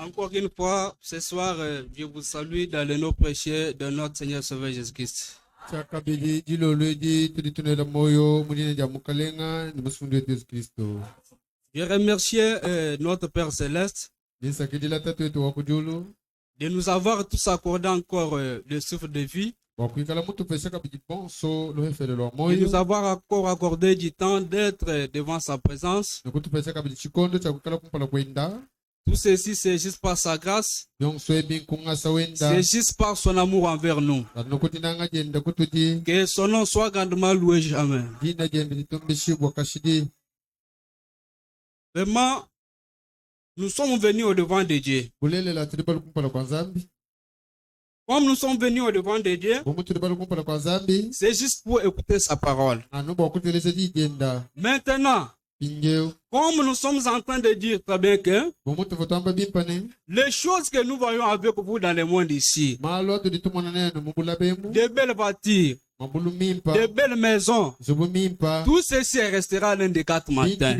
Encore une fois, ce soir, je vous salue dans le nom précieux de notre Seigneur Sauveur Jésus-Christ. Je remercie notre Père Céleste de nous avoir tous accordé encore le souffle de vie, de nous avoir encore accordé du temps d'être devant sa présence. Tout ceci, c'est juste par sa grâce, c'est juste par son amour envers nous. Que son nom soit grandement loué jamais. Vraiment, nous sommes venus au devant de Dieu. Comme nous sommes venus au devant de Dieu, c'est juste pour écouter sa parole. Maintenant, comme nous sommes en train de dire très bien que les choses que nous voyons avec vous dans le monde ici, de belles voitures, de belles maisons, tout ceci restera l'un des 4 matins.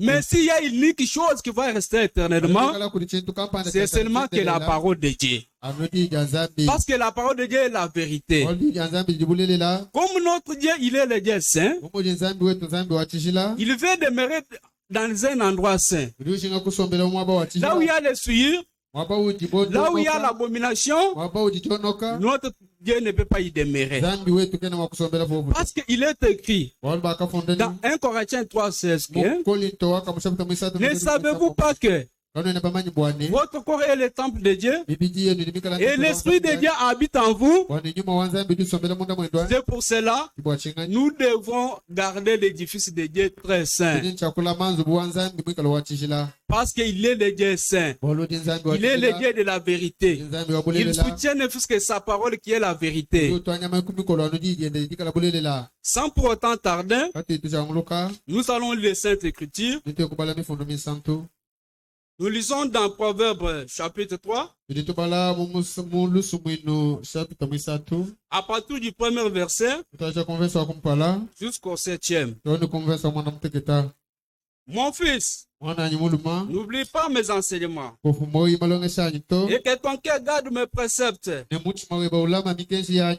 Mais s'il y a une unique chose qui va rester éternellement, c'est seulement que la parole de Dieu. Parce que la parole de Dieu est la vérité. Comme notre Dieu, il est le Dieu saint, il veut demeurer dans un endroit saint. Là où il y a les souillures, là où il y a l'abomination, notre Dieu ne peut pas y demeurer. Parce qu'il est écrit dans 1 Corinthiens 3,16 que ne savez-vous pas que votre corps est le temple de Dieu et l'Esprit de Dieu habite en vous? C'est pour cela que nous devons garder l'édifice de Dieu très saint. Parce qu'il est le Dieu saint. Il est le Dieu de la vérité. Il soutient ne fût-ce que sa parole qui est la vérité. Sans pour autant tarder, nous allons lire les Saintes Écritures. Nous lisons dans Proverbes chapitre 3. À partir du premier verset jusqu'au 7e. Mon fils, n'oublie pas mes enseignements et que ton cœur garde mes préceptes,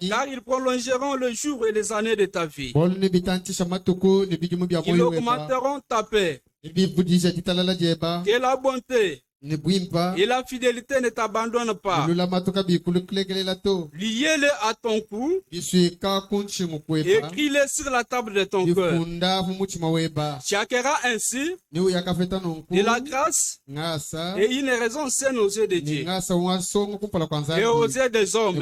car ils prolongeront le jour et les années de ta vie. Ils augmenteront ta paix. Que la bonté et la fidélité ne t'abandonnent pas. Liez-les à ton cou. Écris-les sur la table de ton cœur. Tu acquerras ainsi de la grâce et une raison saine aux yeux de Dieu et aux yeux des hommes.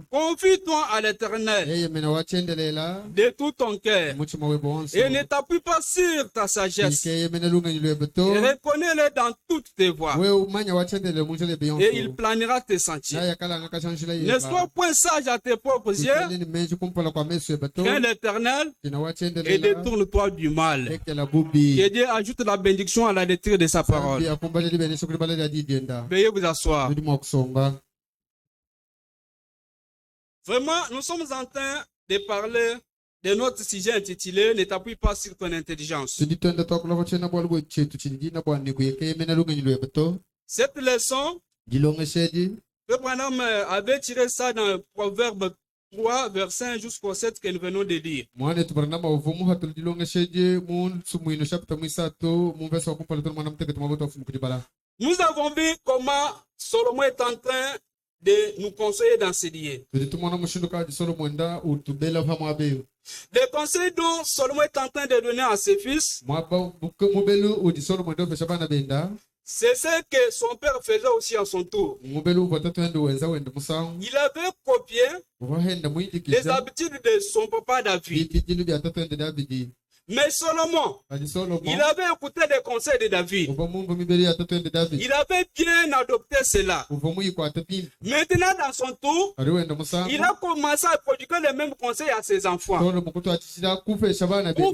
Confie-toi à l'Éternel de tout ton cœur et ne t'appuie pas sur ta sagesse. Et reconnais-le dans toutes tes voies. Et il planera tes sentiers. Ne sois point sage à tes propres yeux. Crains l'Éternel et détourne-toi du mal. Que Dieu ajoute la bénédiction à la lecture de sa parole. Veuillez vous asseoir. Vraiment, nous sommes en train de parler de notre sujet intitulé « Ne t'appuie pas sur ton intelligence ». Cette leçon, le Branham avait tiré ça dans Proverbe 3, verset 1 jusqu'au 7 que nous venons de lire. Nous avons vu comment Salomon est en train de nous conseiller dans ces lieux. Les conseils dont Salomon est en train de donner à ses fils, c'est ce que son père faisait aussi à son tour. Il avait copié les habitudes de son papa David. Mais Salomon, il avait écouté les conseils de David. Il avait bien adopté cela. Maintenant, dans son tour, il a commencé à prodiguer les mêmes conseils à ses enfants. Pour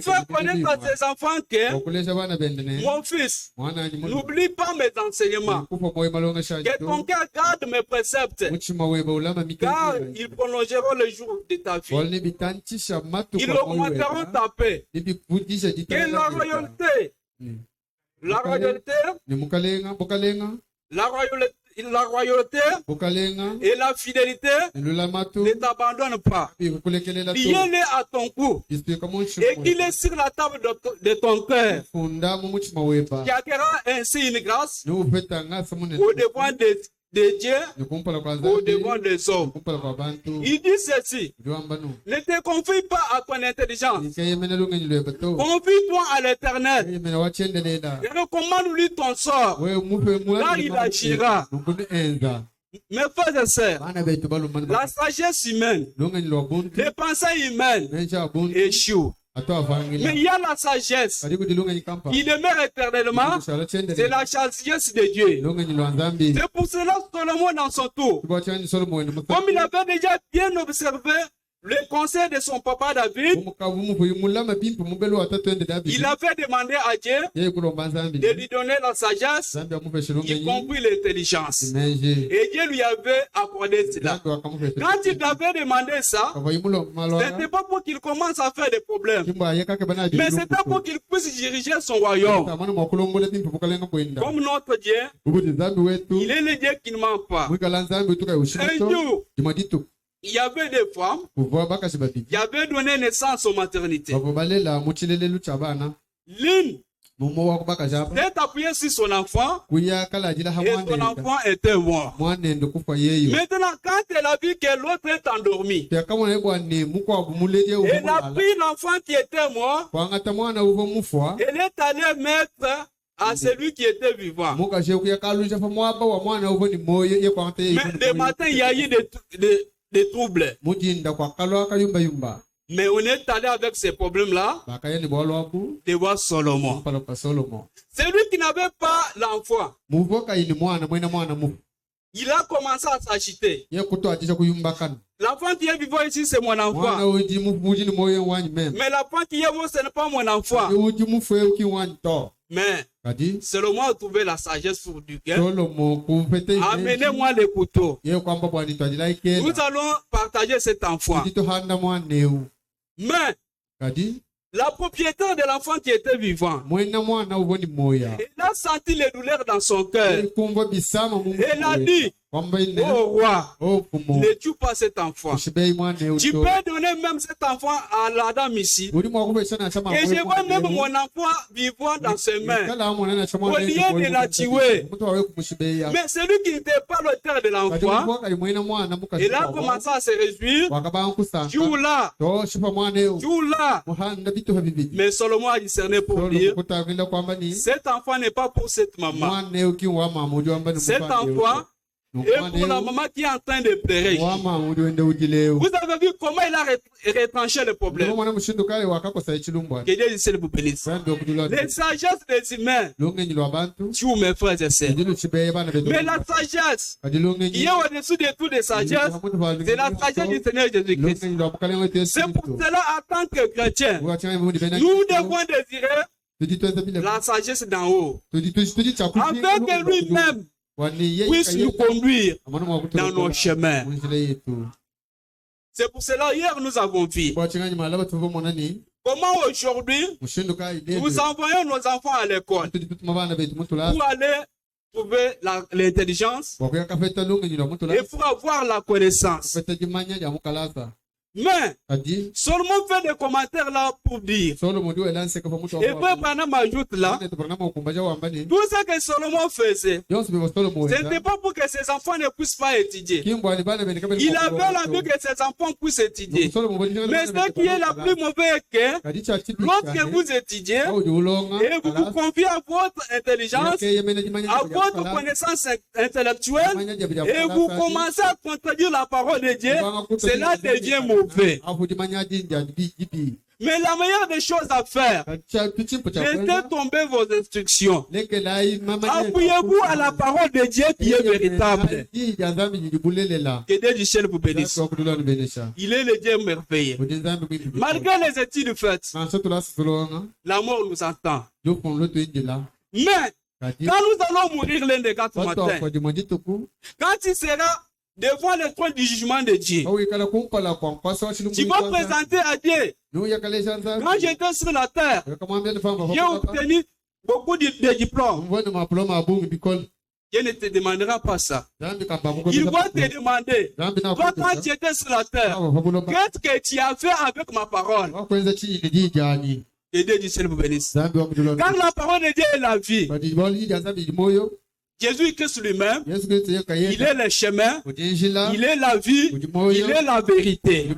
faire connaître à ses enfants que, mon fils, n'oublie pas mes enseignements. Que ton cœur garde mes préceptes. Car ils prolongeront le jour de ta vie. Ils augmenteront ta paix. Et la royauté la royauté, la royauté et la fidélité ne t'abandonnent pas. Liez-les à ton cou et qu'il est sur la table de ton cœur. Qui acquérera ainsi une grâce au devant de Dieu, au devant des hommes. Il dit ceci: ne te confie pas à ton intelligence, confie-toi à l'Éternel et recommande-lui ton sort, car il agira. Mes frères et sœurs, la sagesse humaine, les pensées humaines échouent. Mais il y a la sagesse qui demeure éternellement. C'est la sagesse de Dieu. C'est pour cela que Salomon, dans son tour, comme il avait déjà bien observé le conseil de son papa David, il avait demandé à Dieu de lui donner la sagesse, y compris l'intelligence. Et Dieu lui avait accordé cela. Quand il avait demandé ça, ce n'était pas pour qu'il commence à faire des problèmes, mais c'était pour qu'il puisse diriger son royaume. Comme notre Dieu, il est le Dieu qui ne ment pas. Un jour, il y avait des femmes qui avaient donné naissance aux maternités. L'une s'est appuyée sur son enfant et son enfant était mort. Maintenant, quand elle a vu que l'autre est endormi, elle a pris l'enfant qui était mort, elle est allée mettre à celui qui était vivant. Mais le matin, il y a eu des troubles. Mais on est allé avec ces problèmes-là de voir Salomon. Celui qui n'avait pas l'enfant, il a commencé à s'agiter. L'enfant qui est vivant ici, c'est mon enfant. Mais l'enfant qui est mort, ce n'est pas mon enfant. Mais Salomon a trouvé la sagesse pour du cœur. Amenez-moi le couteau. Nous allons partager cet enfant. Mais la propriétaire de l'enfant qui était vivant, elle a senti les douleurs dans son cœur. Elle a dit: oh roi, ne tue pas cet enfant. Tu peux donner même cet enfant à la dame ici. Et je vois même mon enfant vivant dans ses mains. Au lieu de la tuer. Mais celui qui n'était pas l'auteur de l'enfant, il a commencé à se réjouir. Joue-là. Joue-là. Mais Salomon a discerné pour dire: cet enfant n'est pas pour cette maman. Cet enfant et pour la maman qui est en train de pleurer. Vous avez vu comment il a retranché le problème. Que Dieu vous bénisse. Les sagesses des humains tuent mes frères et sœurs. Mais la sagesse qui est au-dessus de toutes les sagesses, c'est la sagesse du Seigneur Jésus-Christ. C'est pour cela, en tant que chrétiens, nous devons désirer la sagesse d'en haut, afin que lui-même puisse nous conduire dans nos chemins. C'est pour cela, hier nous avons vu comment aujourd'hui nous envoyons nos enfants à l'école pour aller trouver l'intelligence et pour avoir la connaissance. Mais Salomon fait des commentaires là pour dire, et Frère Branham ajoute là, tout ce que Salomon faisait, ce n'était pas pour que ses enfants ne puissent pas étudier. Il avait l'envie que ses enfants puissent étudier. Mais ce qui est la plus mauvaise que lorsque vous étudiez et vous vous confiez à votre intelligence, à votre connaissance intellectuelle, et vous commencez à contredire la parole de Dieu, cela devient mauvais. Mais la meilleure des choses à faire, laissez tomber vos instructions. Appuyez-vous à la parole de Dieu qui est véritable. Que Dieu du ciel vous bénisse. Il est le Dieu merveilleux. Malgré les études faites, la mort nous attend. Mais quand nous allons mourir l'un des 4 matins, quand il sera devant le trône du jugement de Dieu, tu vas présenter à Dieu: quand j'étais sur la terre, j'ai obtenu beaucoup de diplômes. Dieu ne te demandera pas ça. Il va te demander, toi quand tu étais sur la terre, qu'est-ce que tu as fait avec ma parole? Que Dieu du ciel vous bénisse. Car la parole de Dieu est la vie. Jésus-Christ lui-même, il est le chemin, il est la vie, il est la vérité.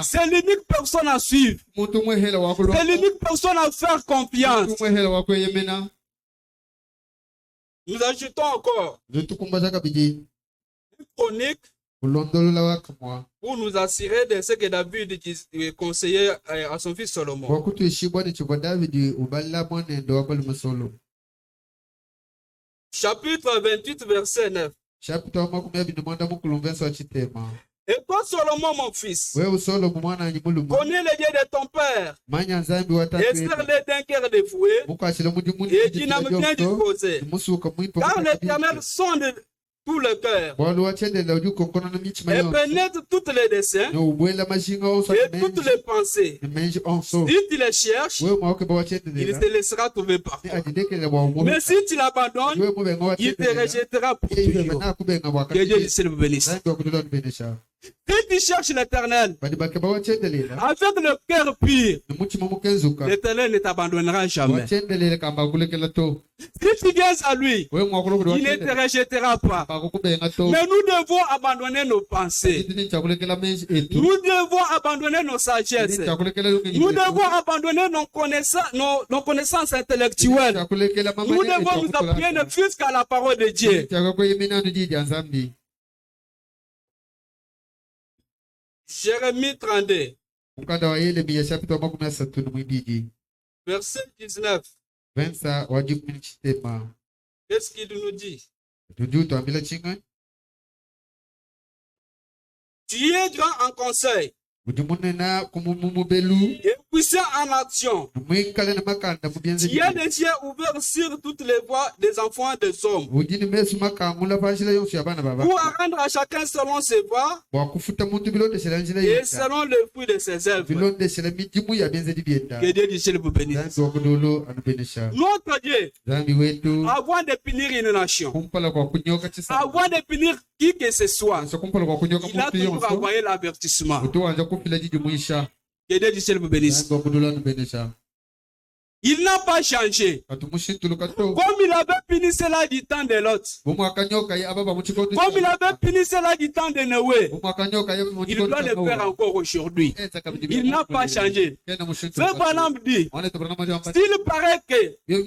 C'est l'unique personne à suivre. C'est l'unique personne à faire confiance. Nous ajoutons encore une chronique pour nous assurer de ce que David conseillait à son fils Salomon. Chapitre 28, verset 9. Et toi, Salomon, mon fils, connais le Dieu de ton père, et serre-le d'un cœur dévoué, et dynamiquement disposé. Car l'Éternel sonde tout le cœur, et pénètre toutes les desseins, et toutes les pensées. Si tu les cherches, il te laissera trouver parfois. Mais si tu l'abandonnes, il te rejettera pour toujours. Que Dieu vous bénisse. Si tu cherches l'Éternel avec le cœur pur, l'Éternel ne t'abandonnera jamais. Si tu viens à lui, il ne te rejettera pas. Mais nous devons abandonner nos pensées. Nous devons abandonner nos sagesses. Nous devons abandonner nos connaissances intellectuelles. Nous devons nous appuyer ne fût qu'à la parole de Dieu. Jérémie 32, verset 19. Qu'est-ce qu'il nous dit? Tu es grand en conseil et puissant en action. Tu as les yeux ouverts sur toutes les voies des enfants des hommes pour rendre à chacun selon ses voies et selon le fruit de ses œuvres. Que Dieu du ciel vous bénisse. Notre Dieu, avant de punir une nation, avant de punir qui que ce soit, il a toujours envoyé l'avertissement. Que Dieu du ciel vous bénisse. Il n'a pas changé. Comme il avait puni cela du temps de Lot. Comme il avait puni cela du temps de Noé. Il doit le faire encore aujourd'hui. Il n'a pas changé. Frère Branham dit, s'il paraît que Dieu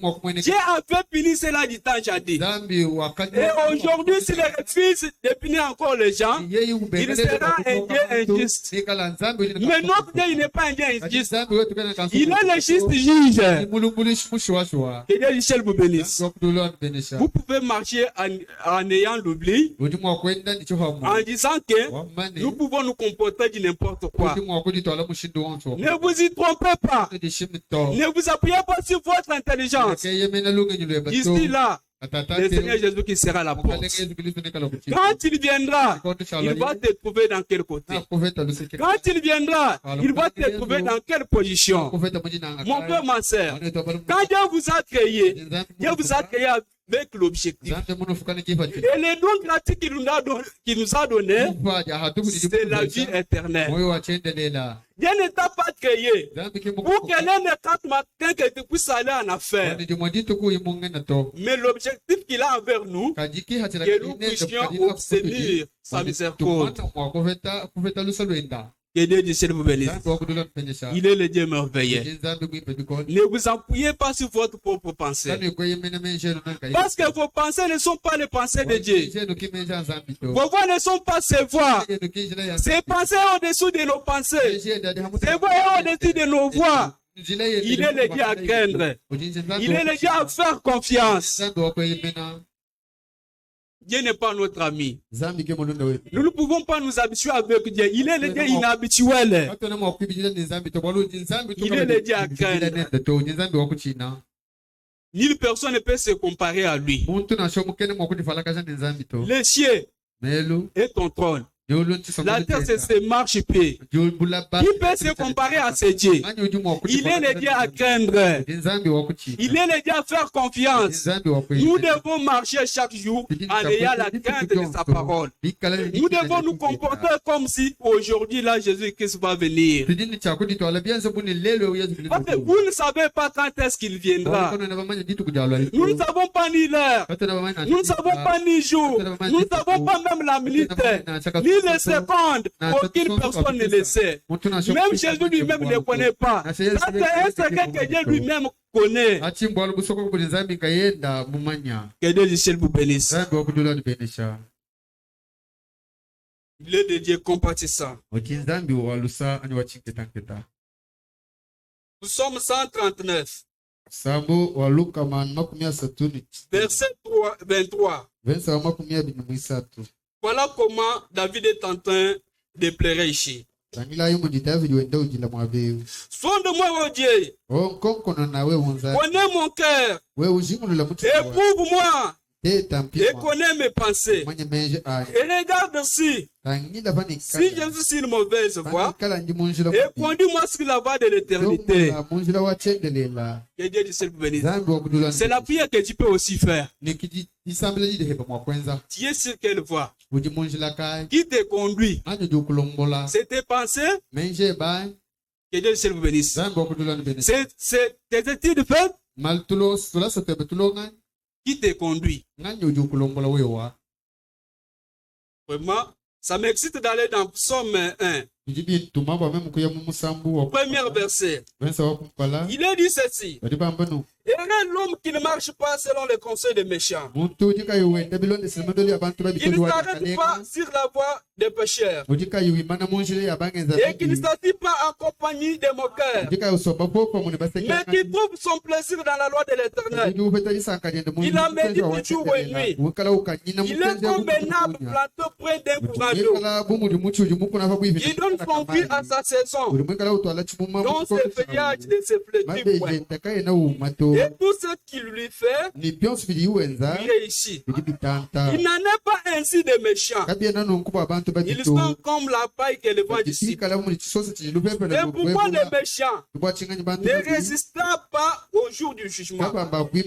avait puni cela du temps jadis, et aujourd'hui s'il refuse de punir encore les gens, il sera un Dieu injuste. Mais notre Dieu, il n'est pas un Dieu injuste. Il est le juste juge. Que Dieu du ciel vous bénisse. Vous pouvez marcher en ayant l'oubli, en disant que nous pouvons nous comporter de n'importe quoi. Ne vous y trompez pas. Ne vous appuyez pas sur votre intelligence. Ici, là, le Seigneur Jésus qui sera la porte. Quand il viendra, il va te trouver dans quel côté? Quand il viendra, il va te trouver dans quelle position? Mon frère, ma soeur, quand Dieu vous a créé, Dieu vous a créé avec l'objectif. Et les dons gratuits qu'il nous a donnés, c'est la vie éternelle. Dieu ne t'a pas créé pour que l'un des quatre matins que tu puisses aller en affaires. Mais l'objectif qu'il a envers nous, que nous puissions obtenir sa miséricorde. Que Dieu du ciel vous bénisse. Il est le Dieu merveilleux. Ne vous appuyez pas sur votre propre pensée. Parce que vos pensées ne sont pas les pensées de Dieu. Vos voix ne sont pas ses voix. Ses pensées au-dessous de nos pensées. Ses voix au-dessus de nos voix. Il est le Dieu à craindre. Il est le Dieu à faire confiance. Dieu n'est pas notre ami. Nous ne pouvons pas nous habituer avec Dieu. Il est le Dieu inhabituel. Il est le Dieu à craindre. Nulle personne ne peut se comparer à lui. Les cieux est ton trône. La terre, c'est ses marchepieds. Qui peut se comparer à ce Dieu? Il est le Dieu à craindre. Il est le Dieu à faire confiance. Nous devons marcher chaque jour en ayant la crainte de sa parole. Nous devons nous comporter comme si aujourd'hui, là, Jésus-Christ va venir. Parce que vous ne savez pas quand est-ce qu'il viendra. Nous ne savons pas ni l'heure. Nous ne savons pas ni jour. Nous ne savons pas même la minute, ni les secondes. Aucune personne ne le sait. Même Jésus lui-même ne le connaît pas. Ça, c'est un secret que Dieu lui-même connaît. Que Dieu du ciel vous bénisse. Il est de Dieu compatissant. Nous sommes 139. Verset 23. Voilà comment David est en train de pleurer ici. Sonde-moi, oh Dieu. Connais mon cœur. Éprouve-moi. Et connais mes pensées. Et regarde si je suis sur une mauvaise voie, et conduis-moi sur la voie de l'éternité. Que Dieu du ciel vous bénisse. C'est la prière que tu peux aussi faire. Tu es sur quelle voie? Qui te conduit? C'est tes pensées? Que Dieu du ciel vous bénisse. C'est tes études faites? Qui te conduit? Vraiment, ça m'excite d'aller dans Psaume 1. Premier verset. Il est dit ceci. Heureux l'homme qui ne marche pas selon les conseils des méchants. Il ne s'arrête pas sur la voie des pécheurs. Et qui ne s'assit pas en compagnie des moqueurs. Mais qui trouve son plaisir dans la loi de l'Éternel. Il en médite jour et nuit. Il est comme un arbre planté près d'un courant d'eau. Il donne son fruit à sa saison. Dans ses feuillages ne se flétrit point. Et tout ce qu'il lui fait, il réussit. Il n'en est pas ainsi des méchants. Ils sont comme la paille que le vent dissipe. Et pourquoi les méchants ne résistent pas au jour du jugement? Ni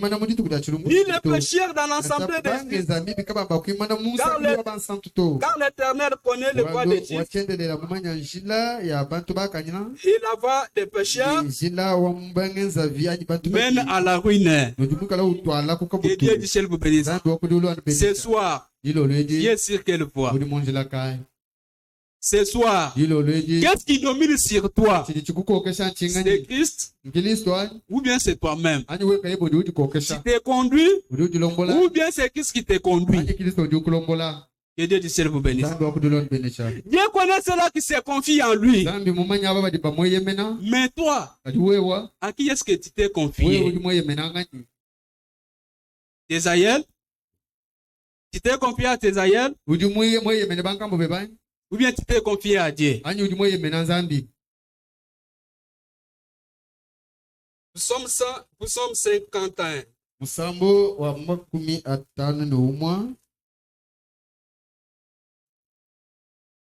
les pécheurs dans l'assemblée des justes. Car l'Éternel connaît le voie des justes et la voie des pécheurs mène à la ruine. Que Dieu du ciel vous bénisse. Ce soir, Dieu sur quelle voie? Ce soir, qu'est-ce qui domine sur toi? C'est Christ ou bien c'est toi-même? Tu t'es conduit ou bien c'est Christ qui t'est conduit? Que Dieu du ciel vous bénisse. Dieu connaît ceux-là qui se confient en lui. Mais toi, à qui est-ce que tu t'es confié? Tes aïeux? Tu t'es confié à tes aïeux? Ou bien tu t'es confié à Dieu? Nous sommes 51.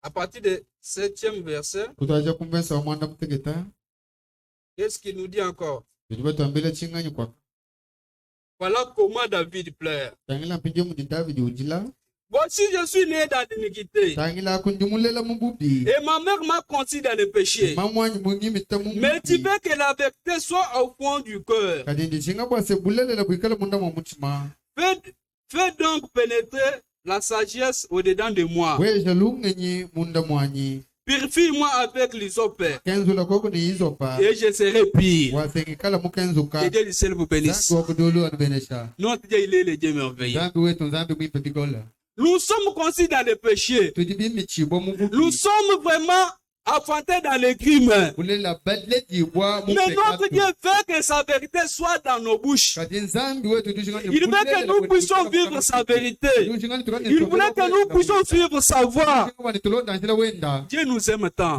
À partir du 7e verset, qu'est-ce qu'il nous dit encore? Voilà comment David pleure. Voici, je suis né dans l'iniquité. Et ma mère m'a conçu dans le péché. Mais tu veux que la vérité soit au fond du cœur. Fais donc pénétrer la sagesse au-dedans de moi. Purifie-moi avec l'hysope. Et je serai pire. Que Dieu du ciel vous bénisse. Notre Dieu, il est le Dieu merveilleux. Nous sommes conçus dans le péché. Nous sommes vraiment enfantés dans les crimes. Mais notre Dieu veut que sa vérité soit dans nos bouches. Il veut que nous puissions vivre sa vérité. Il voulait que nous puissions suivre sa voie. Dieu nous aime tant.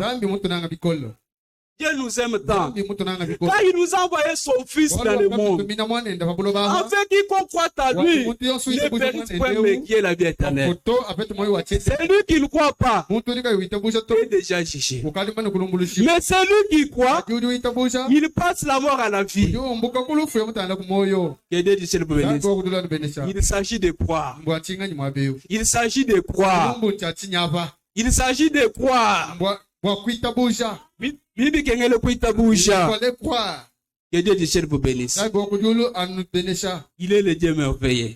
Dieu nous aime tant. Quand il nous a envoyé son fils dans le monde, afin quiconque croit à lui ne périsse point mais qui est la vie éternelle. Celui qui ne croit pas est déjà jugé. Mais celui qui croit, il passe la mort à la vie. Il s'agit de croire. Il s'agit de croire. Il s'agit de croire. Bibi kengele kuitabusha. Que Dieu du ciel vous bénisse. Il est le Dieu merveilleux.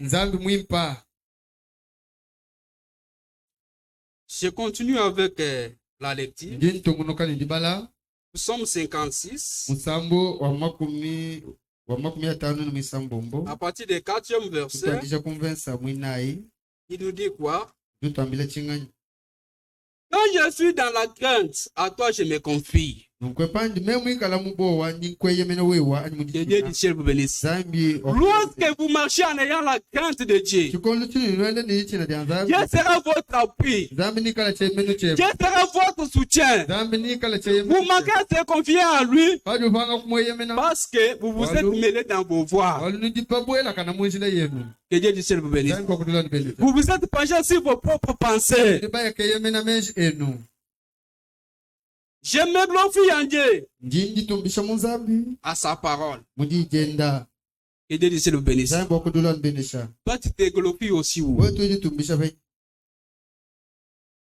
Je continue avec la lecture. Psaume 56. À partir du 4e verset, il nous dit quoi? Quand je suis dans la crainte, à toi je me confie. Que Dieu du ciel vous bénisse. Lorsque vous marchez en ayant la crainte de Dieu, Dieu sera votre appui. Dieu sera votre soutien. Vous manquez à se confier à lui parce que vous vous êtes mêlé dans vos voies. Que Dieu du ciel vous bénisse. Vous vous êtes penché sur vos propres pensées. Je me glorifie en Dieu, à sa parole. Que Dieu du ciel vous bénisse. Toi, tu te glorifies aussi.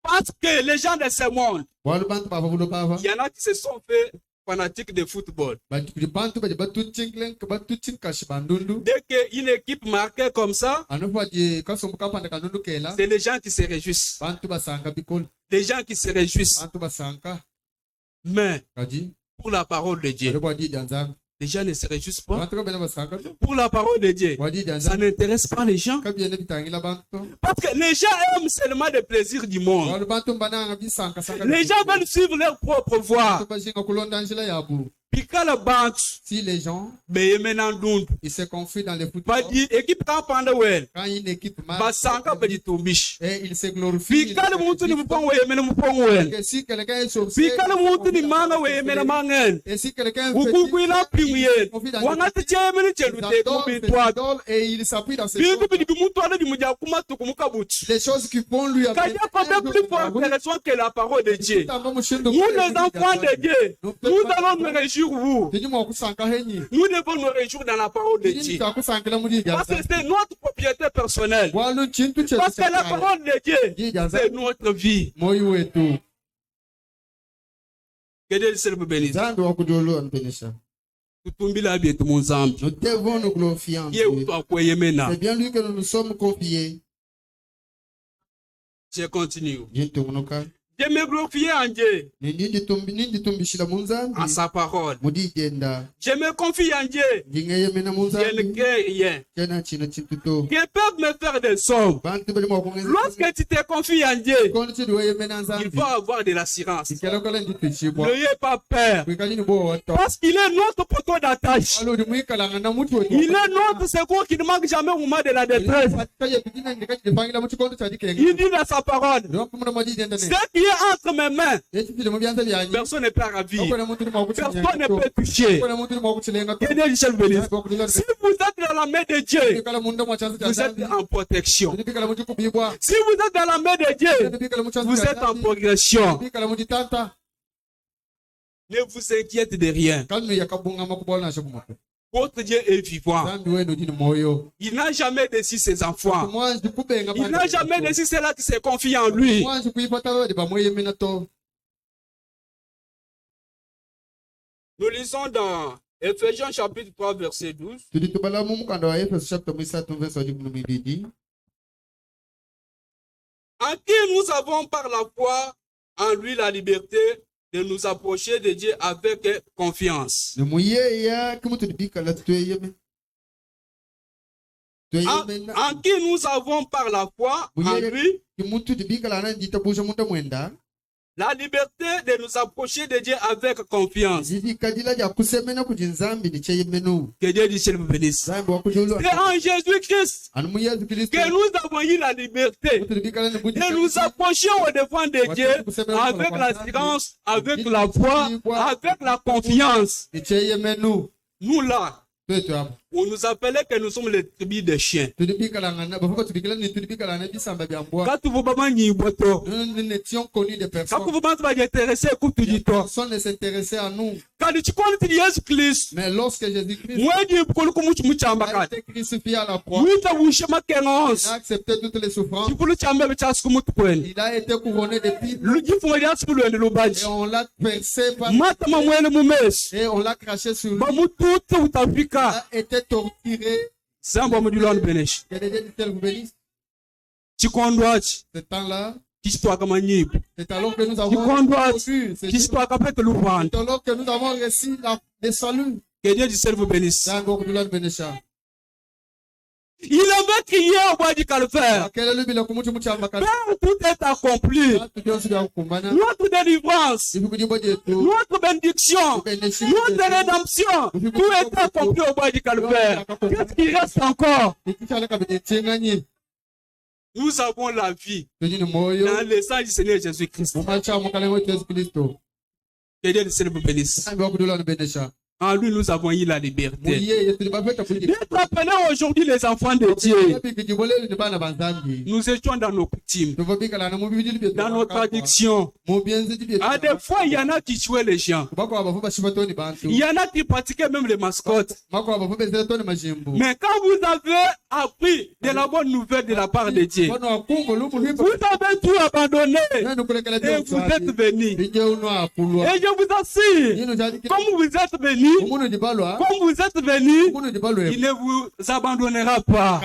Parce que les gens de ce monde, il y en a qui se sont fait fanatiques de football. Dès qu'une équipe marquée comme ça, c'est les gens qui se réjouissent. Les gens qui se réjouissent. Mais pour la parole de Dieu, les gens ne se réjouissent pas. Pour la parole de Dieu, ça n'intéresse pas les gens. Parce que les gens aiment seulement le plaisir du monde. Les gens veulent suivre leur propre voie. Si les gens ils se confient dans les footballs, quand une équipe marche, et ils se glorifient. Et si quelqu'un est sauvé, et si quelqu'un et il s'appuie dans ses les choses qui font lui que la parole de Dieu. Nous les enfants de Dieu, nous allons nous réjouir. Nous devons nous réjouir dans la parole de Dieu. Parce que c'est notre propriété personnelle. Parce que la parole de Dieu, c'est notre vie. Que Dieu vous bénisse. Nous devons nous glorifier en Dieu. C'est bien lui que nous nous sommes confiés. Je continue. Je me glorifie en Dieu, à sa parole. Je me confie en Dieu. Je ne crée rien. Que peuvent me faire des sommes. Lorsque tu te confies en Dieu, il faut avoir de l'assurance. N'ayez pas peur. Parce qu'il est notre poteau d'attache. Il est notre secours qui ne manque jamais au moment de la détresse. Il dit dans sa parole, ce qui est entre mes mains, personne ne peut ravir. Personne ne peut toucher. Si vous êtes dans la main de Dieu, vous êtes en protection. Si vous êtes dans la main de Dieu, vous êtes en progression. Ne vous inquiétez de rien. Votre Dieu est vivant. Il n'a jamais déçu ses enfants. Il n'a jamais déçu ceux-là qui se confient en lui. Nous lisons dans Ephésiens chapitre 3 verset 12. En qui nous avons par la foi en lui la liberté de nous approcher de Dieu avec confiance. En qui nous avons par la foi en lui La liberté de nous approcher de Dieu avec confiance. Que Dieu du ciel vous bénisse. C'est en Jésus-Christ que nous avons eu la liberté de nous approcher au devant de Dieu avec l'assurance, avec la foi, avec la confiance. Nous là, on nous appelait que nous sommes les tribus des chiens. Quand vous n'étions connus de personne. Personne ne s'intéressait à nous. Mais lorsque Jésus-Christ a été crucifié à la croix, il a accepté toutes les souffrances. Il a été couronné d'épines. Et on l'a percé par et on l'a craché sur lui. Il a été torturé. Ce temps-là, c'est alors que nous avons reçu le salut. Que Dieu du ciel vous bénisse. Il avait crié au bois du calvaire. Père, tout est accompli. Notre délivrance, notre bénédiction, notre rédemption, tout est accompli au bois du calvaire. Qu'est-ce qui reste encore? Nous avons la vie dans le sang du Seigneur Jésus-Christ. Que Dieu du ciel vous bénisse. En lui, nous avons eu la liberté. D'être appelés aujourd'hui les enfants de Dieu. Nous étions dans nos coutumes, dans nos traditions. À des fois, il y en a qui tuaient les gens. Il y en a qui pratiquaient même les mascottes. Mais quand vous avez appris de la bonne nouvelle de la part de Dieu, vous avez tout abandonné et vous êtes venus. Et je vous assure, comme vous êtes venus, comme vous êtes venus, il ne vous abandonnera pas.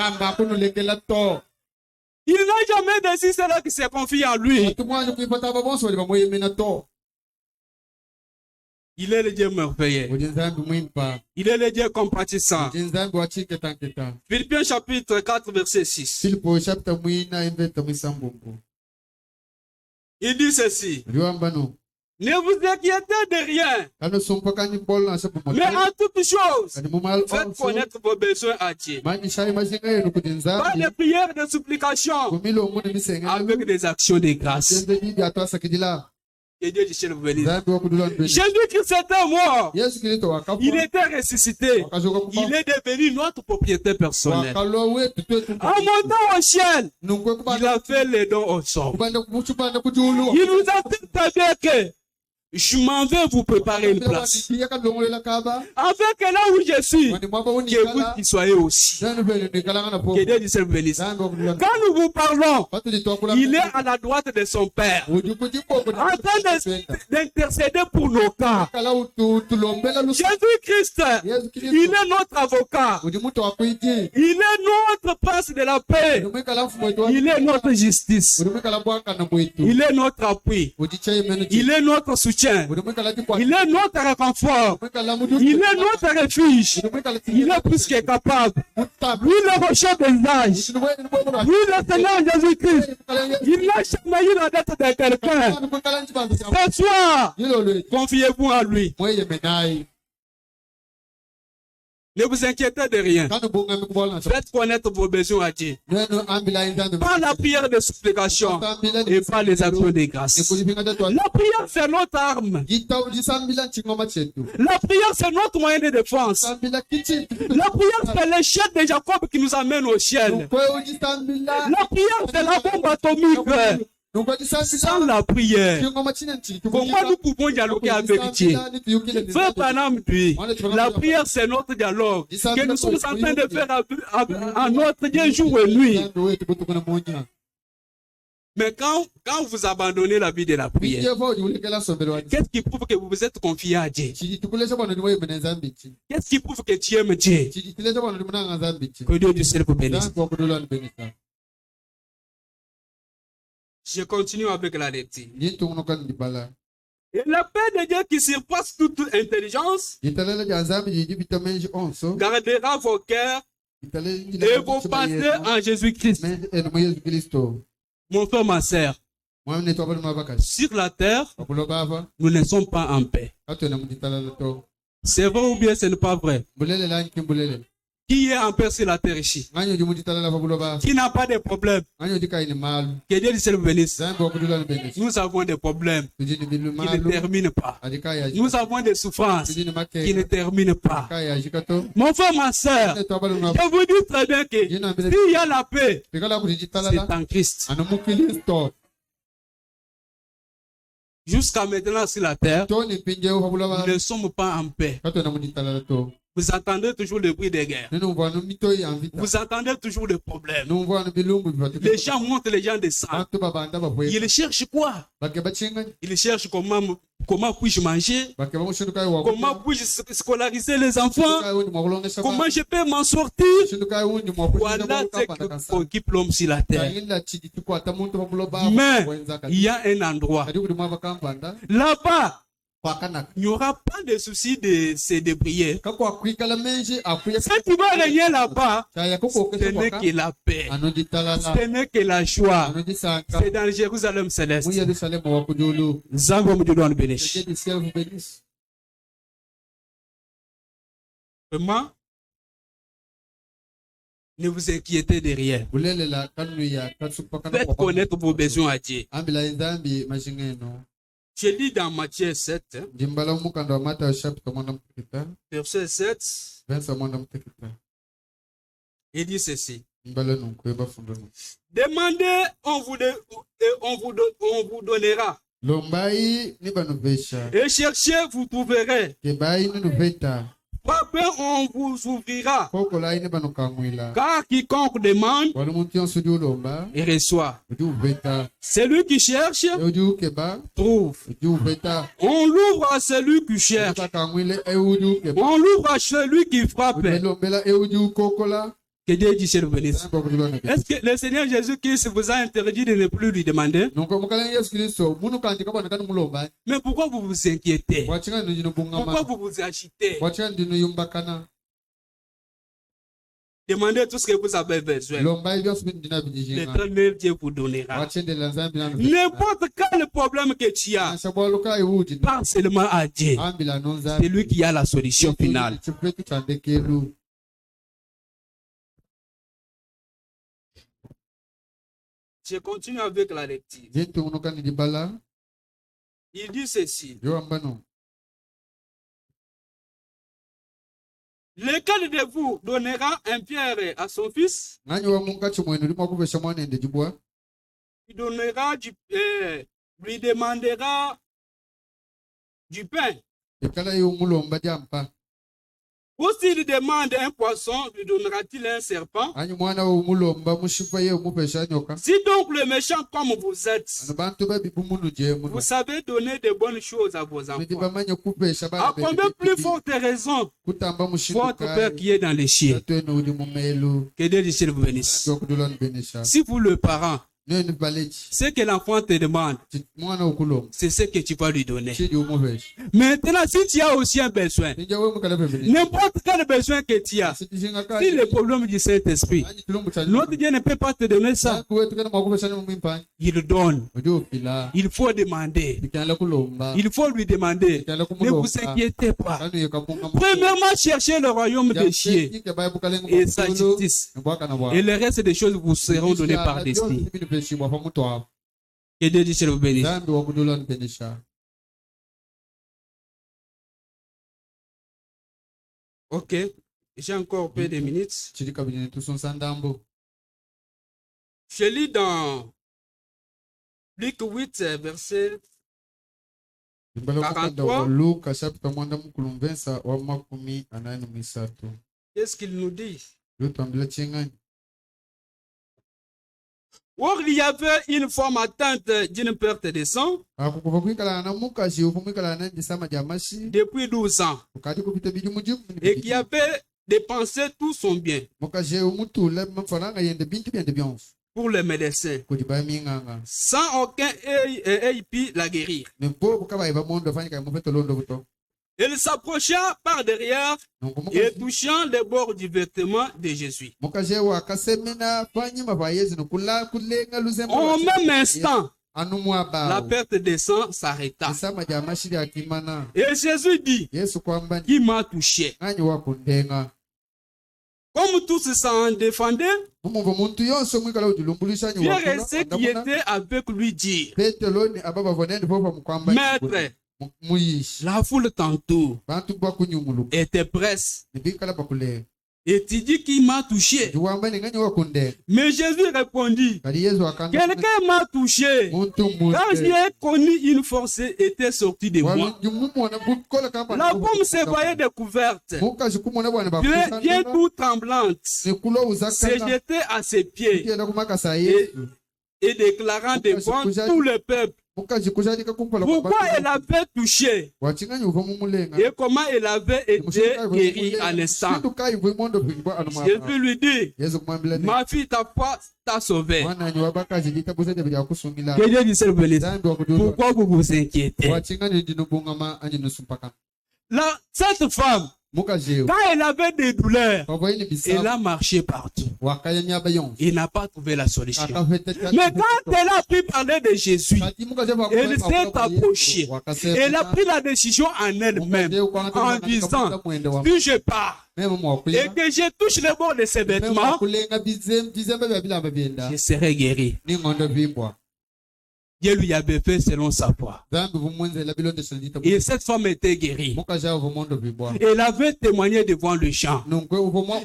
Il n'a jamais décidé cela qui se confie en lui. Il est le Dieu merveilleux. Il est le Dieu compatissant. Philippiens chapitre 4 verset 6. Il dit ceci. Ne vous inquiétez de rien, mais en toute chose, faites connaître vos besoins à Dieu. Par des prières de supplication, avec des actions de grâce. Que Dieu du ciel vous bénisse. Jésus-Christ était mort. Il était ressuscité. Il est devenu notre propriétaire personnel. En montant au ciel, il a fait les dons aux hommes. Il nous a dit que je m'en vais vous préparer une place. Afin que là où je suis, que vous y soyez aussi. Que Dieu du ciel vous bénisse. Quand nous vous parlons, il est à la droite de son Père, en train d'intercéder pour nos cas. Jésus-Christ, il est notre avocat. Il est notre prince de la paix. Il est notre justice. Il est notre appui. Il est notre soutien. Il est notre réconfort. Il est notre refuge. Il est plus que capable. Lui, le rocher des âges. Lui, le Seigneur Jésus-Christ. Il n'a jamais eu la dette de quelqu'un. Ce soir, confiez-vous à lui. Ne vous inquiétez de rien. Faites connaître vos besoins à Dieu. Par la prière de supplication et par les actions de grâce. La prière, c'est notre arme. La prière, c'est notre moyen de défense. La prière, c'est l'échelle de Jacob qui nous amène au ciel. La prière, c'est la bombe atomique. Sans la prière, comment nous pouvons dialoguer avec Dieu? Frère Branham dit, la prière c'est notre dialogue que nous sommes en train de faire à notre Dieu jour et nuit. Mais quand vous abandonnez la vie de la prière, qu'est-ce qui prouve que vous vous êtes confié à Dieu? Qu'est-ce qui prouve que tu aimes Dieu? Que Dieu du ciel vous bénisse. Je continue avec la lecture. Et la paix de Dieu qui surpasse toute intelligence gardera vos cœurs et vos pensées en Jésus-Christ. Mon frère, ma sœur, Sur la terre, nous ne sommes pas en paix. C'est vrai ou bien ce n'est pas vrai? Qui est en paix sur la terre ici? Qui n'a pas de problème? Que Dieu le bénisse. Nous avons des problèmes qui ne terminent pas. Nous avons des souffrances qui ne terminent pas. Mon frère, ma soeur, je vous dis très bien que s'il y a la paix, c'est en Christ. Jusqu'à maintenant sur la terre, nous ne sommes pas en paix. Vous entendez toujours le bruit des guerres. Vous entendez toujours le problème. Les gens montent, les gens descendent. Ils cherchent quoi? Ils cherchent comment puis-je manger? Comment puis-je scolariser les enfants? Comment je peux m'en sortir? Voilà ce qui occupe l'homme sur la terre. Mais il y a un endroit. Là-bas, il n'y aura pas de souci de prière. Si tu vas régner là-bas, ce n'est que la paix. Ce n'est que la joie. C'est dans Jérusalem céleste. Vraiment, ne vous inquiétez de rien. Faites connaître vos besoins à Dieu. Je lis dans Matthieu 7, verset 7, il dit ceci. Demandez, on vous donnera. Et cherchez, vous trouverez. Frappez, on vous ouvrira. Car quiconque demande, il reçoit. Celui qui cherche, trouve. On l'ouvre à celui qui cherche. On l'ouvre à celui qui frappe. Que Dieu dise le bénisse. Est-ce que le Seigneur Jésus-Christ vous a interdit de ne plus lui demander? Mais pourquoi vous vous inquiétez? Pourquoi vous vous agitez? Demandez tout ce que vous avez besoin. L'Éternel Dieu vous donnera. N'importe quel problème que tu as, parle seulement à Dieu. C'est lui qui a la solution finale. Je continue avec la lecture. Il dit ceci. Lequel de vous donnera un pierre à son fils? Il donnera lui demandera du pain. Ou s'il demande un poisson, lui donnera-t-il un serpent? Si donc le méchant comme vous êtes, vous savez donner de bonnes choses à vos enfants, à combien plus forte raison votre Père qui est dans les cieux? Que Dieu vous bénisse. Si vous le parent, ce que l'enfant te demande, c'est ce que tu vas lui donner. Maintenant, si tu as aussi un besoin, n'importe quel besoin que tu as, si le problème du Saint-Esprit, l'autre Dieu ne peut pas te donner ça. Il donne. Il faut demander. Il faut lui demander. Ne vous inquiétez pas. Premièrement, cherchez le royaume des cieux et sa justice. Et le reste des choses vous seront données par destin. Que Dieu dise vous bénisse. Ok, j'ai encore peu de minutes. Je lis dans Luc 8, verset 43. Qu'est-ce qu'il nous dit? Or, il y avait une femme atteinte d'une perte de sang depuis 12 ans et qui avait dépensé tout son bien pour le médecin sans aucun ait pu la guérir. Il s'approcha par derrière et touchant les bords du vêtement de Jésus. Au même instant, La perte de sang s'arrêta. Et Jésus dit, qui m'a touché. Comme tous s'en défendaient, Pierre et ceux qui étaient avec lui dirent, Maître, la foule tantôt était presse. Et tu dis qu'il m'a touché. Mais Jésus répondit, quelqu'un m'a touché. Quand j'ai connu une force était sortie de moi. La pomme se voyait découverte. Bien tout tremblante. S'est jetée à ses pieds. Et déclarant devant tout le peuple pourquoi elle avait touché et comment elle avait été guérie à l'instant. Jésus lui dit, ma fille, ta foi t'a sauvé. Que Dieu dise le bénisse. Pourquoi vous vous inquiétez? Là, cette femme, quand elle avait des douleurs, elle a marché partout. Il n'a pas trouvé la solution. Mais quand elle a pu parler de Jésus, elle s'est approchée. Elle a pris la décision en elle-même en disant, si je pars et que je touche le bord de ses vêtements, je serai guéri. Dieu lui avait fait selon sa foi. Et cette femme était guérie. Elle avait témoigné devant le champ.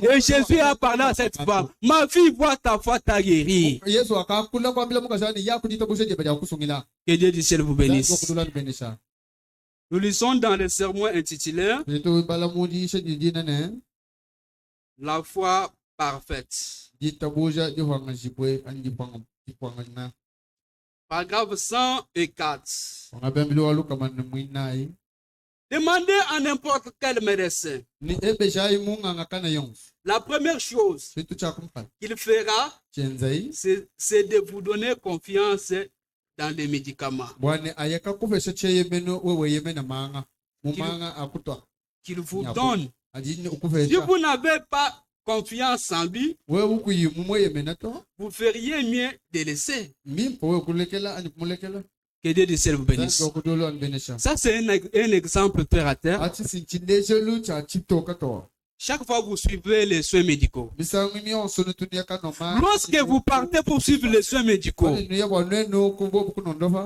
Et Jésus a parlé à cette femme. Ma fille, vois ta foi t'a guérie. Que Dieu du ciel vous bénisse. Nous lisons dans le sermon intitulé La foi parfaite. Paragraphe 104. Demandez à n'importe quel médecin. La première chose qu'il fera, c'est de vous donner confiance dans les médicaments. Qu'il vous donne. Si vous n'avez pas confiance en lui, vous feriez mieux de laisser. Que Dieu du ciel vous bénisse. Ça, c'est un exemple terre à terre. Chaque fois que vous suivez les soins médicaux, lorsque vous partez pour suivre les soins médicaux,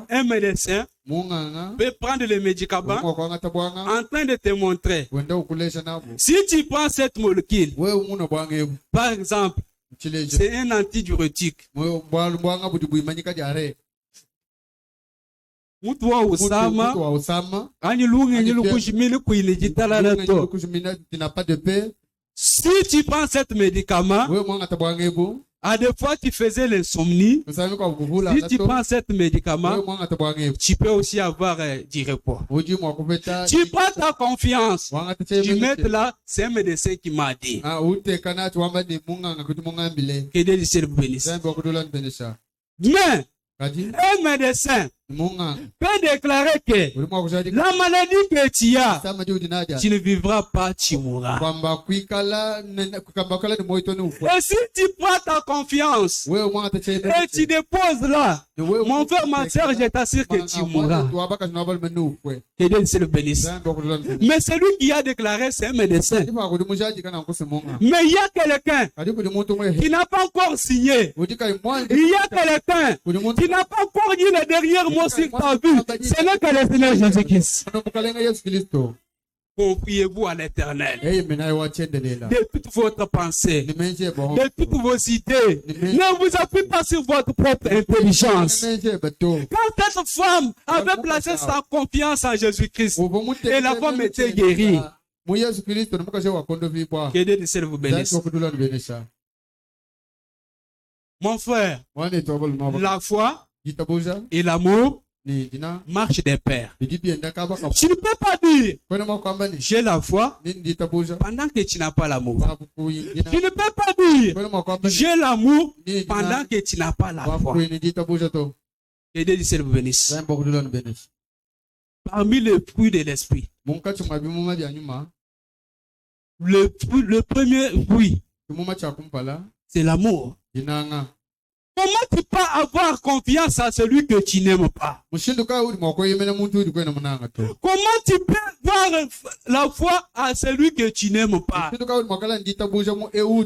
un médecin peut prendre les médicaments en train de te montrer. Si tu prends cette molécule, par exemple, c'est un antidiurétique. Tu n'as pas de paix. Si tu prends cet médicament, à des fois tu faisais l'insomnie. Si tu prends cet médicament, tu peux aussi avoir du repos. Tu prends ta confiance. Tu mets là, c'est un médecin qui m'a dit. Que Dieu du ciel vous bénisse. Mais un médecin peut déclarer que la maladie que tu as, tu ne vivras pas, tu mourras. Et si tu prends ta confiance et tu déposes là, mon frère, ma soeur, je t'assure que tu mourras. Que Dieu le bénisse. Mais celui qui a déclaré, c'est un médecin. Mais il y a quelqu'un qui n'a pas encore signé. Il y a quelqu'un qui n'a pas encore dit le dernier mot sur ta vie. Ce n'est que le Seigneur Jésus-Christ. Confiez-vous à l'Éternel de toute votre pensée, de toutes vos idées. Ne vous appuyez pas sur votre propre intelligence. Quand cette femme avait placé sa confiance en Jésus-Christ et la femme était guérie, que Dieu du ciel vous bénisse. Mon frère, la foi et l'amour marche des pères. Tu ne peux pas dire j'ai la foi pendant que tu n'as pas l'amour. Tu ne peux pas dire j'ai l'amour pendant que tu n'as pas la foi. Que Dieu du ciel vous bénisse. Parmi les fruits de l'esprit, le premier fruit, c'est l'amour. Comment tu peux avoir confiance à celui que tu n'aimes pas? Comment tu peux avoir la foi à celui que tu n'aimes pas?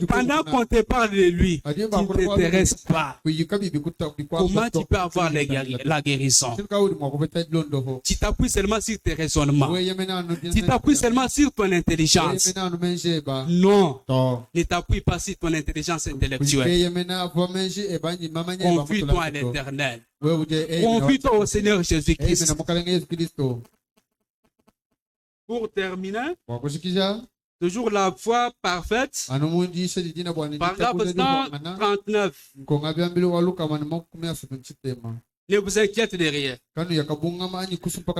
Pendant qu'on te parle de lui, tu ne t'intéresses pas. Comment tu peux avoir la guérison? Tu t'appuies seulement sur tes raisonnements. Tu t'appuies seulement sur ton intelligence. Non. Ne t'appuie pas sur ton intelligence intellectuelle. Confie-toi à l'Éternel. Confie-toi au Seigneur Jésus-Christ. Pour terminer, toujours la foi parfaite. Paragraphe 139. Ne vous inquiétez de rien.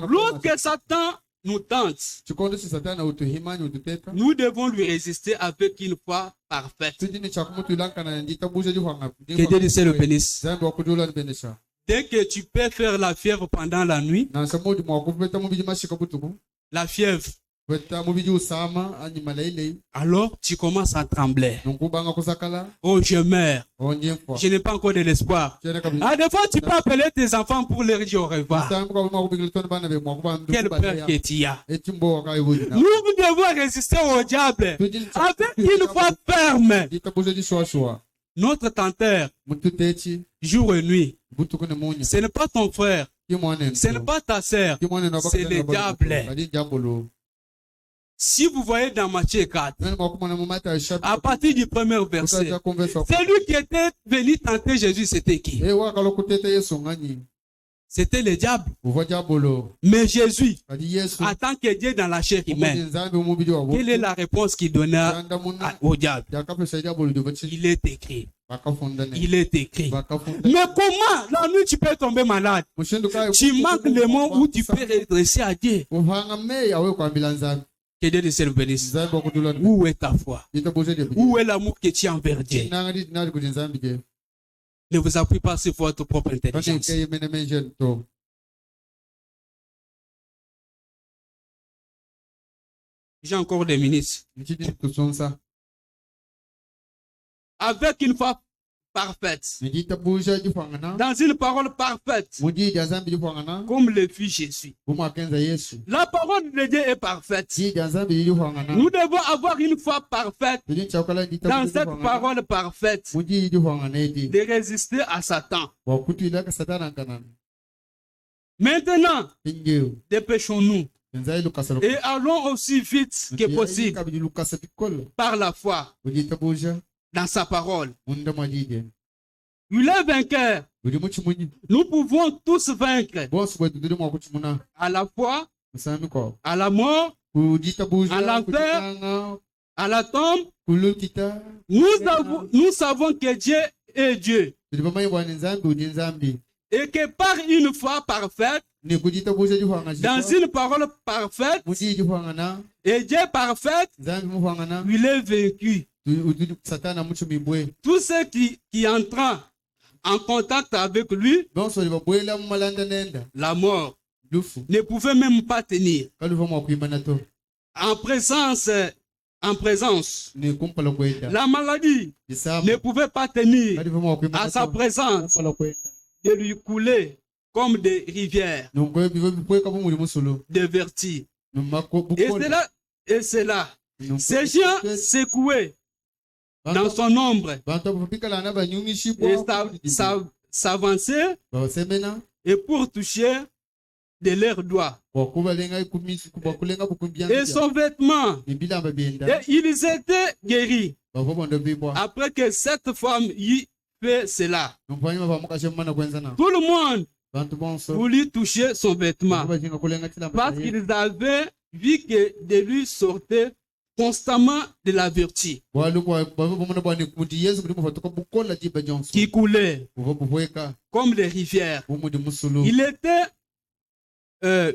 Lorsque Satan nous tente, nous devons lui résister avec une foi parfaite. Que Dieu le bénisse. Dès que tu peux faire la fièvre pendant la nuit, la fièvre, alors tu commences à trembler. Oh, je meurs. Je n'ai pas encore de l'espoir. À des fois, tu peux appeler tes enfants pour leur dire au revoir. Quel peur que tu as. Nous devons résister au diable avec une foi ferme. Notre tenteur, jour et nuit, ce n'est pas ton frère, ce n'est pas ta sœur, c'est le diable. Si vous voyez dans Matthieu 4, à partir du premier verset, celui qui était venu tenter Jésus, c'était qui? C'était le diable. Mais Jésus, en tant que Dieu dans la chair humaine, quelle est la réponse qu'il donna au diable? Il est écrit. Il est écrit. Mais comment la nuit tu peux tomber malade? Tu manques le mot où tu peux redresser à Dieu. Que Dieu te bénisse. Où est ta foi? Où est l'amour que tu as envers Dieu? Ne vous appuie pas sur votre propre intelligence. J'ai encore des minutes. Avec une foi parfaite, dans une parole parfaite, comme le fit Jésus. La parole de Dieu est parfaite. Nous devons avoir une foi parfaite dans cette parole parfaite, de résister à Satan. Maintenant, dépêchons-nous et allons aussi vite que possible par la foi dans sa parole. Il est vainqueur. Nous pouvons tous vaincre à la foi, à la mort, à l'enfer, à la tombe. Nous savons que Dieu est Dieu. Et que par une foi parfaite, dans une parole parfaite, et Dieu parfait, il est vaincu. Tous ceux qui entrent en contact avec lui, la mort, ne pouvaient même pas tenir. En présence, la maladie ne pouvait pas tenir à sa présence, de lui couler comme des rivières, des vertus. Et cela, ces gens secoués dans son ombre et s'avancer et pour toucher de leurs doigts et son vêtement, et ils étaient guéris après que cette femme y fait cela. Tout le monde voulut toucher son vêtement parce qu'ils avaient vu que de lui sortait constamment de la vertu qui coulait comme les rivières.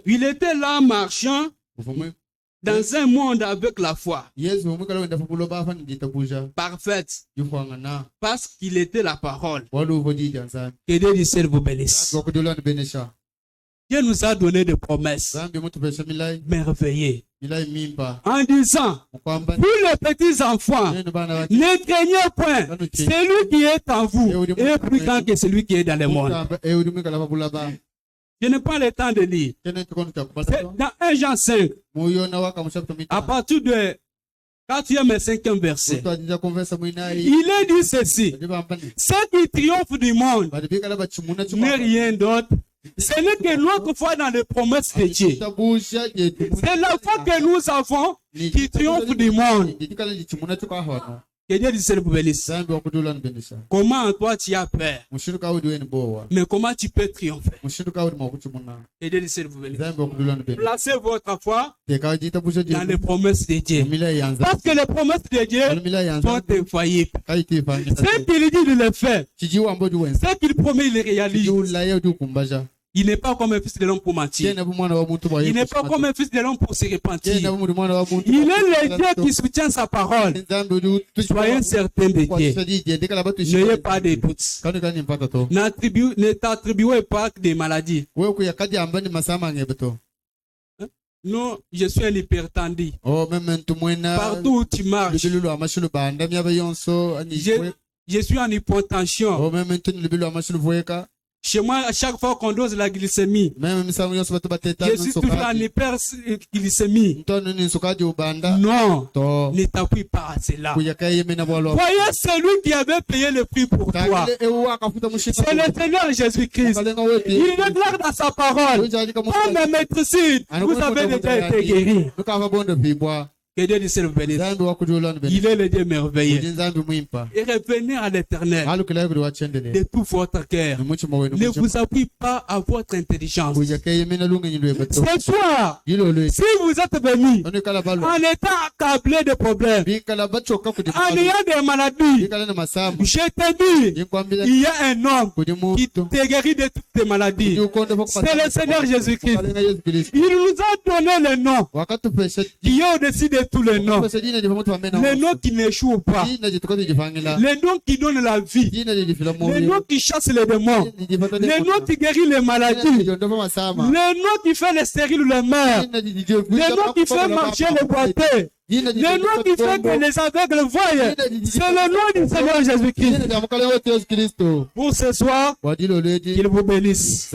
Il était là marchant dans un monde avec la foi parfaite parce qu'il était la parole. Que Dieu vous bénisse. Dieu nous a donné des promesses merveilleuses. En disant, pour les petits enfants, ne craignez point, celui qui est en vous est plus grand que celui qui est dans le monde. Je n'ai pas le temps de lire. C'est dans 1 Jean 5, à partir de 4e et 5e verset, il est dit ceci: ce qui triomphe du monde n'est rien d'autre. Ce n'est que notre foi dans les promesses de Dieu. C'est la foi que nous avons qui triomphe du monde. Que Dieu dise le bénisse. Comment toi tu as peur, mais comment tu peux triompher? Que Dieu dise le bénisse. Placez votre foi dans les promesses de Dieu. Parce que les promesses de Dieu sont infaillibles. Ce qu'il dit, il le fait. Ce qu'il promet, il le réalise. Il n'est pas comme un fils de l'homme pour mentir. Il n'est pas comme un fils de l'homme pour se repentir. Il est le Dieu qui soutient sa parole. Soyez certains de Dieu. N'ayez pas de doutes. Ne t'attribuez pas des maladies. Non, je suis un hypertendu. Partout où tu marches, je suis en hypotension. Chez moi, à chaque fois qu'on dose la glycémie, je suis toujours en hyperglycémie. Non, ne t'appuie pas à cela. Voyez celui qui avait payé le prix pour toi. C'est le Seigneur Jésus-Christ. Il déclare dans sa parole: par mes maîtrises, vous avez déjà été guéris. Que Dieu dise le bénisse. Il est le Dieu merveilleux. Et revenez à l'Éternel de tout votre cœur. Ne vous appuie pas à votre intelligence. Ce soir, si vous êtes venu en étant accablé de problèmes, en ayant des maladies, je te dis, il y a un homme qui te guérit de toutes tes maladies. C'est le Seigneur Jésus-Christ. Il nous a donné le nom qui est au-dessus de tous les noms. Les noms qui n'échouent pas. Les noms qui donnent la vie. Les noms qui chassent les démons. Les noms qui guérissent les maladies. Les noms qui font les stériles les mères. Les noms qui font marcher les boiteux. Le nom qui fait que les aveugles voient, c'est le nom du Seigneur Jésus-Christ. Pour ce soir, qu'il vous bénisse.